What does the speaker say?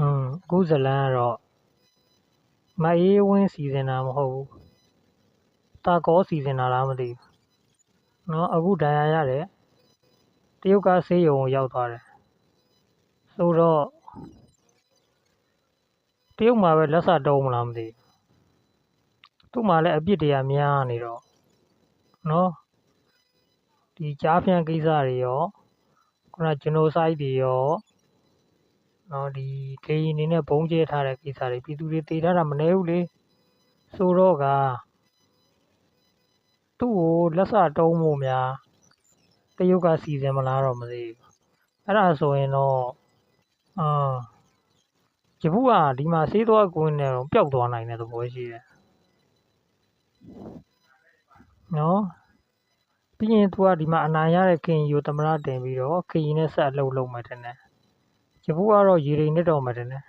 အခုဇလန်းကတော့မအေးဝင်းစီစဉ်တာမဟုတ်ဘူးတာကောစီစဉ်တာလားမသိဘူးနော်အခုဒဏ်ရာရတယ်တရုတ်ကဆေးရုံကိုရောက်သွားတယ်ဆိုတော့တရုတ်မှာပဲလက်စတုံးမလားမသိဘူးသူ့မှာလည်းအပြစ်တရားများနေတော့နော်ဒီကြားဖြန့်ကိစ္စတွေရောခုနဂျနိုဆိုက်တွေရောနော်ဒီခေရင်နေနဲ့ဘုံကျဲထားတဲ့ကိစ္စတွေပြည်သူတွေတည်ထားတာမနေဘူးလေဆိုတော့ကသူ့ကိုလက်စတုံးဖို့များတရုတ်ကစီစဉ်မလားတော့မသိဘူးအဲ့ဒါဆိုရင်တော့ဂျပူကဒီမှာဆေးသွားကွင်းနဲ့တော့ပျောက်သွားနိုင်တဲ့သဘောရှိတယ်နော်ပြီးရင်သူကဒီမှာအနိုင်ရတဲ့ခင်ယူသမရတင်ပြီးတော့ခင်ရင်နဲ့ဆက်အလုပ်လုပ်မှတင်တယ်ဂျပူကတော့ရေရိမ်နဲ့တော့မှတင်တယ်